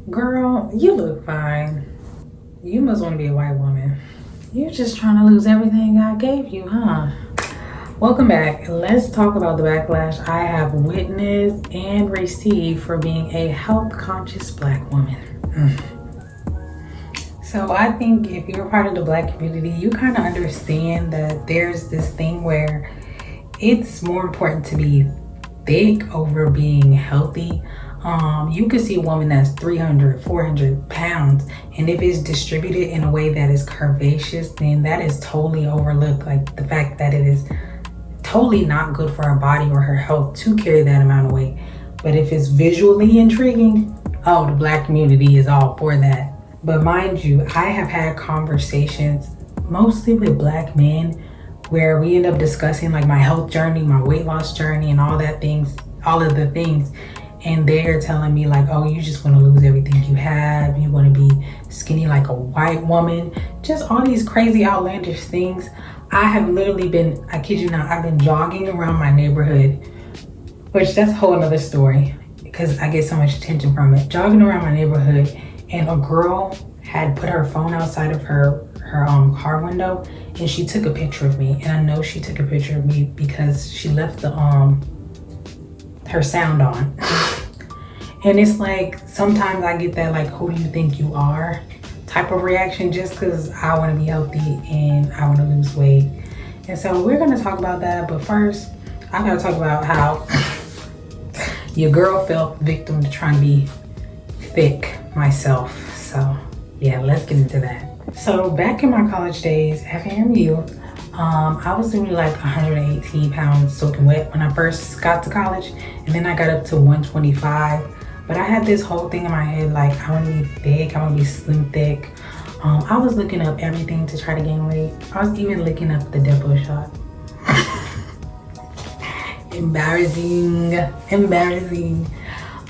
Girl, you look fine. You must want to be a white woman. You're just trying to lose everything God gave you, huh? Welcome back. Let's talk about the backlash I have witnessed and received for being a health conscious black woman. So I think if you're part of the black community, you kind of understand that there's this thing where it's more important to be thick over being healthy. You could see a woman that's 300, 400 pounds, and if it's distributed in a way that is curvaceous, then that is totally overlooked. Like the fact that it is totally not good for her body or her health to carry that amount of weight. But if it's visually intriguing, oh, the black community is all for that. But mind you, I have had conversations mostly with black men where we end up discussing like my health journey, my weight loss journey, and all of the things. And they're telling me like, oh, you just want to lose everything you have. You want to be skinny like a white woman. Just all these crazy outlandish things. I have literally been, I kid you not, I've been jogging around my neighborhood, which that's a whole another story because I get so much attention from it. Jogging around my neighborhood, and a girl had put her phone outside of her car window, and she took a picture of me. And I know she took a picture of me because she left the her sound on. And it's like sometimes I get that like, who do you think you are type of reaction, just because I want to be healthy and I want to lose weight. And so we're going to talk about that, but first I gotta talk about how your girl fell victim to trying to be thick myself. So yeah, let's get into that. So back in my college days at FAMU, I was doing like 118 pounds soaking wet when I first got to college, and then I got up to 125. But I had this whole thing in my head like, I want to be thick, I want to be slim thick. I was looking up everything to try to gain weight. I was even looking up the Depo shot. Embarrassing.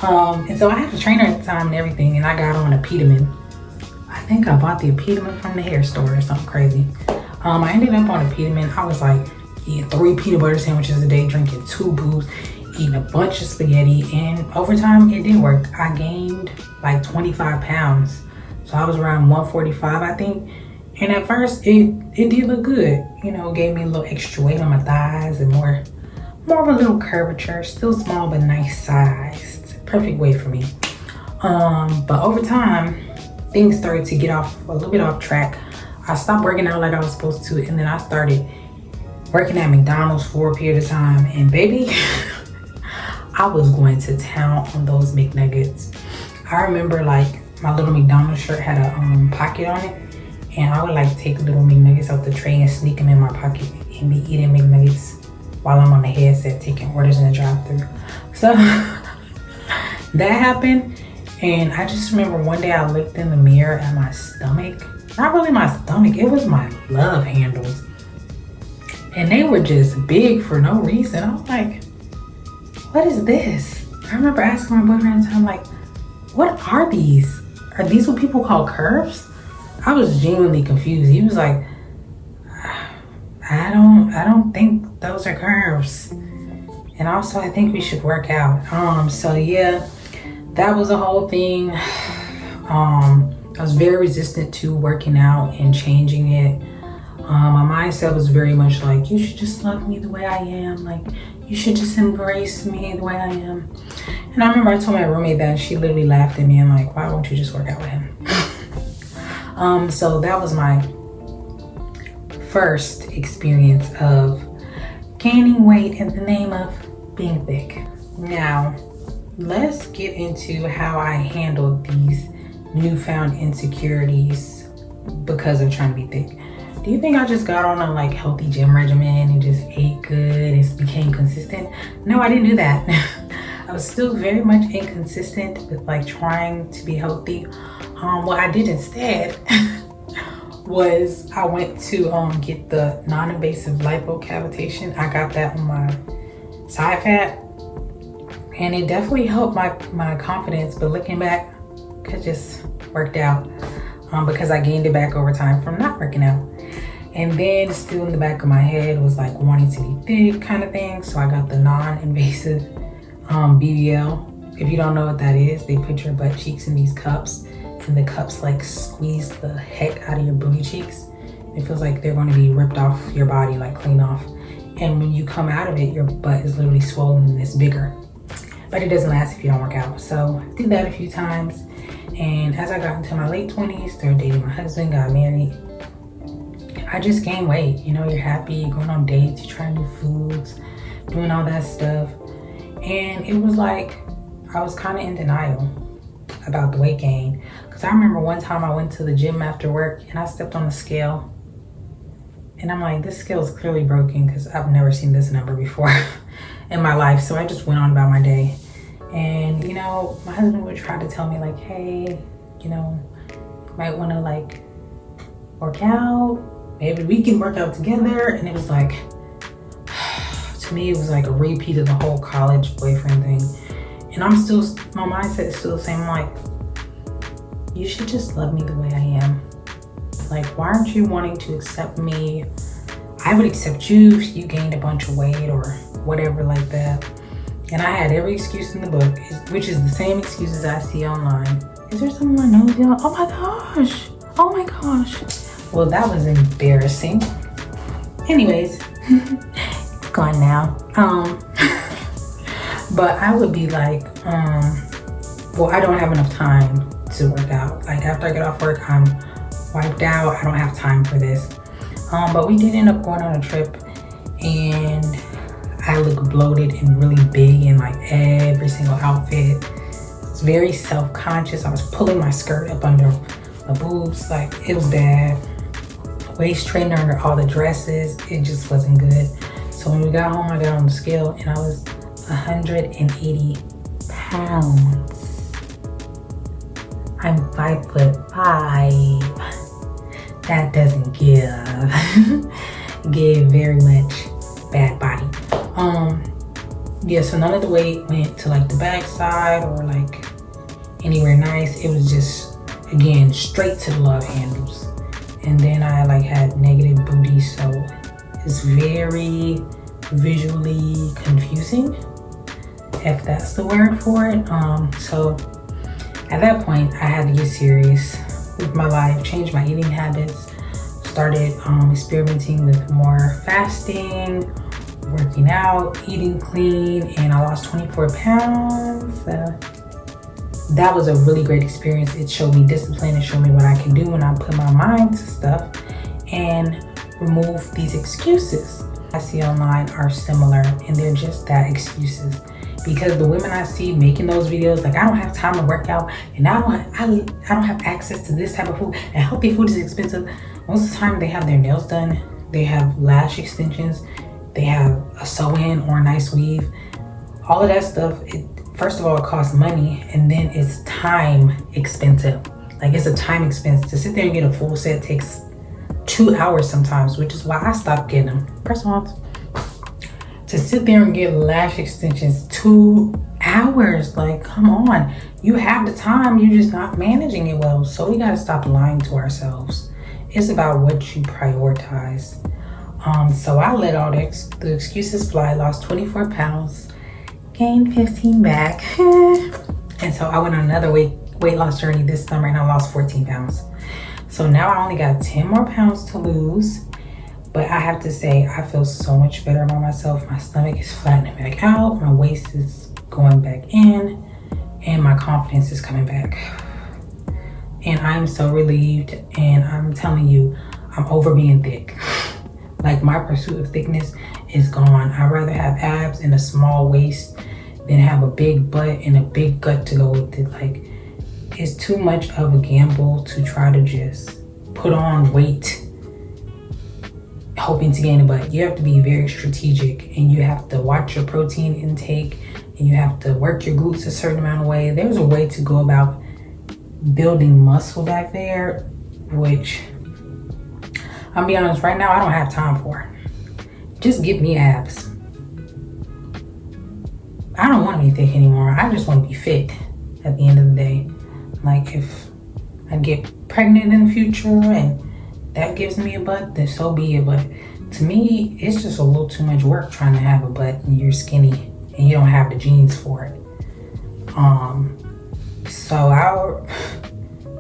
And so I had a trainer at the time and everything, and I got on Epitamin. I think I bought the Epitamin from the hair store or something crazy. I ended up on Epitamin. I was like eating 3 peanut butter sandwiches a day, drinking 2 booze, eating a bunch of spaghetti, and over time it did work. I gained like 25 pounds. So I was around 145, I think. And at first it did look good. You know, gave me a little extra weight on my thighs and more of a little curvature, still small but nice sized. Perfect weight for me. But over time, things started to get a little bit off track. I stopped working out like I was supposed to, and then I started working at McDonald's for a period of time, and baby, I was going to town on those McNuggets. I remember like my little McDonald's shirt had a pocket on it, and I would like take little McNuggets out the tray and sneak them in my pocket and be eating McNuggets while I'm on the headset taking orders in the drive-thru. So that happened, and I just remember one day I looked in the mirror at my stomach. Not really my stomach, it was my love handles. And they were just big for no reason. I was like, what is this? I remember asking my boyfriend, I'm like, what are these? Are these what people call curves? I was genuinely confused. He was like, I don't think those are curves. And also I think we should work out. So yeah, that was a whole thing. I was very resistant to working out and changing it. My mindset was very much like, you should just love me the way I am. Like, you should just embrace me the way I am. And I remember I told my roommate that, and she literally laughed at me and like, why won't you just work out with him? So that was my first experience of gaining weight in the name of being thick. Now, let's get into how I handled these newfound insecurities because of trying to be thick. Do you think I just got on a like healthy gym regimen and just ate good and became consistent? No, I didn't do that. I was still very much inconsistent with like trying to be healthy. What I did instead was I went to get the non-invasive lipocavitation. I got that on my side fat, and it definitely helped my confidence. But looking back, it just worked out because I gained it back over time from not working out. And then still in the back of my head was like wanting to be thick kind of thing. So I got the non-invasive BBL. If you don't know what that is, they put your butt cheeks in these cups, and the cups like squeeze the heck out of your booty cheeks. It feels like they're going to be ripped off your body, like clean off. And when you come out of it, your butt is literally swollen and it's bigger. But it doesn't last if you don't work out. So I did that a few times. And as I got into my late 20s, started dating my husband, got married, I just gained weight. You know, you're happy, you're going on dates, you're trying new foods, doing all that stuff. And it was like, I was kind of in denial about the weight gain. Because I remember one time I went to the gym after work and I stepped on the scale. And I'm like, this scale is clearly broken because I've never seen this number before in my life. So I just went on about my day. And, you know, my husband would try to tell me like, hey, you know, you might want to like work out. Maybe we can work out together. And it was like, to me, it was like a repeat of the whole college boyfriend thing. And I'm still, my mindset is still the same. I'm like, you should just love me the way I am. Like, why aren't you wanting to accept me? I would accept you if you gained a bunch of weight or whatever like that. And I had every excuse in the book, which is the same excuses I see online. Is there someone I know? Oh my gosh. Oh my gosh. Well, that was embarrassing. Anyways, it's gone now. But I would be like, well, I don't have enough time to work out. Like after I get off work, I'm wiped out. I don't have time for this. But we did end up going on a trip, and I look bloated and really big in like every single outfit. It's very self-conscious. I was pulling my skirt up under my boobs. Like it was bad. Waist trainer under all the dresses. It just wasn't good. So when we got home, I got on the scale and I was 180 pounds. I'm 5'5". That doesn't give very much bad body. Yeah, so none of the weight went to like the backside or like anywhere nice. It was just, again, straight to the love handles. And then I like had negative booty, so it's very visually confusing, if that's the word for it. So at that point, I had to get serious with my life, change my eating habits, started experimenting with more fasting, working out, eating clean, and I lost 24 pounds. That was a really great experience. It showed me discipline. It showed me what I can do when I put my mind to stuff and remove these excuses I see online are similar, and they're just that, excuses. Because the women I see making those videos, like I don't have time to work out, and I don't have access to this type of food, and healthy food is expensive. Most of the time they have their nails done, they have lash extensions, they have a sew-in or a nice weave. All of that stuff, first of all, it costs money, and then it's time expensive. Like it's a time expense. To sit there and get a full set takes 2 hours sometimes, which is why I stopped getting them. First of all, to sit there and get lash extensions, 2 hours, like come on. You have the time, you're just not managing it well. So we gotta stop lying to ourselves. It's about what you prioritize. So I let all the excuses fly, lost 24 pounds, gained 15 back. And so I went on another weight loss journey this summer, and I lost 14 pounds. So now I only got 10 more pounds to lose. But I have to say, I feel so much better about myself. My stomach is flattening back out, my waist is going back in, and my confidence is coming back. And I'm so relieved, and I'm telling you, I'm over being thick. Like my pursuit of thickness is gone. I'd rather have abs and a small waist than have a big butt and a big gut to go with it. Like, it's too much of a gamble to try to just put on weight hoping to gain a butt. You have to be very strategic, and you have to watch your protein intake, and you have to work your glutes a certain amount of way. There's a way to go about building muscle back there, which I'll be honest, right now I don't have time for. Just give me abs. I don't want to be thick anymore. I just want to be fit at the end of the day. Like if I get pregnant in the future and that gives me a butt, then so be it. But to me, it's just a little too much work trying to have a butt and you're skinny and you don't have the genes for it. So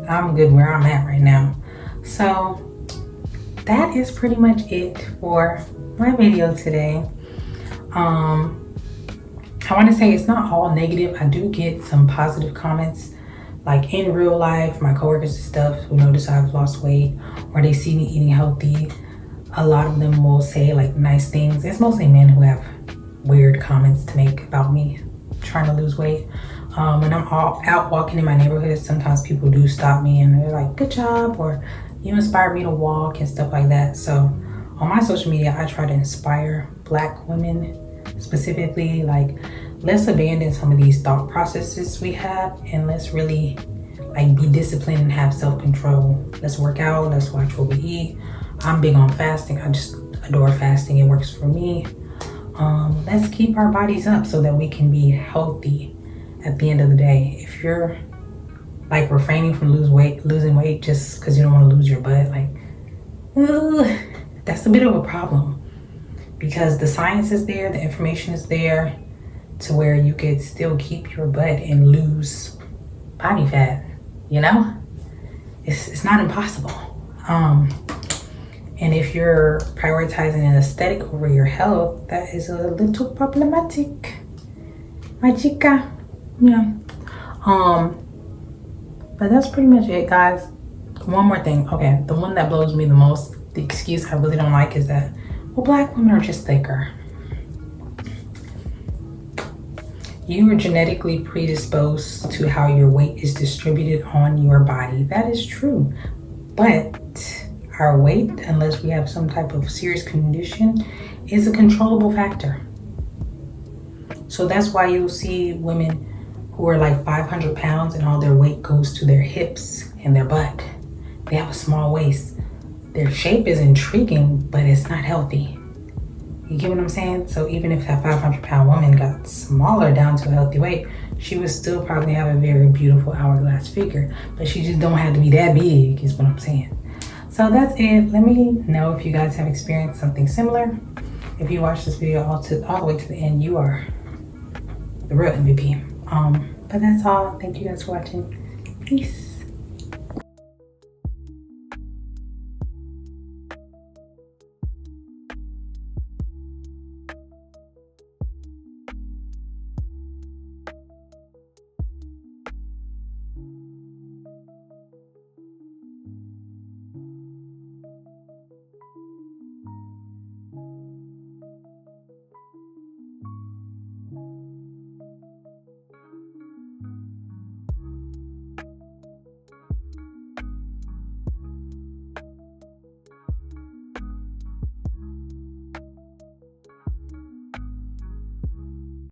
I'm good where I'm at right now. So that is pretty much it for my video today. I want to say it's not all negative. I do get some positive comments, like in real life, my coworkers and stuff who notice I've lost weight or they see me eating healthy. A lot of them will say like nice things. It's mostly men who have weird comments to make about me trying to lose weight. When I'm out walking in my neighborhood, sometimes people do stop me and they're like, good job, or you inspired me to walk and stuff like that. So on my social media, I try to inspire Black women specifically, like, let's abandon some of these thought processes we have and let's really like be disciplined and have self-control. Let's work out, let's watch what we eat. I'm big on fasting. I just adore fasting. It works for me. Let's keep our bodies up so that we can be healthy at the end of the day. If you're like refraining from losing weight just because you don't want to lose your butt, like, that's a bit of a problem, because the science is there, the information is there to where you could still keep your butt and lose body fat, you know? It's not impossible. And if you're prioritizing an aesthetic over your health, that is a little problematic, my chica. Yeah. But that's pretty much it, guys. One more thing. Okay, the one that blows me the most, the excuse I really don't like, is that, well, Black women are just thicker. You are genetically predisposed to how your weight is distributed on your body. That is true. But our weight, unless we have some type of serious condition, is a controllable factor. So that's why you'll see women who are like 500 pounds and all their weight goes to their hips and their butt. They have a small waist. Their shape is intriguing, but it's not healthy. You get what I'm saying? So even if that 500-pound woman got smaller down to a healthy weight, she would still probably have a very beautiful hourglass figure. But she just don't have to be that big, is what I'm saying. So that's it. Let me know if you guys have experienced something similar. If you watched this video all the way to the end, you are the real MVP. But that's all. Thank you guys for watching. Peace.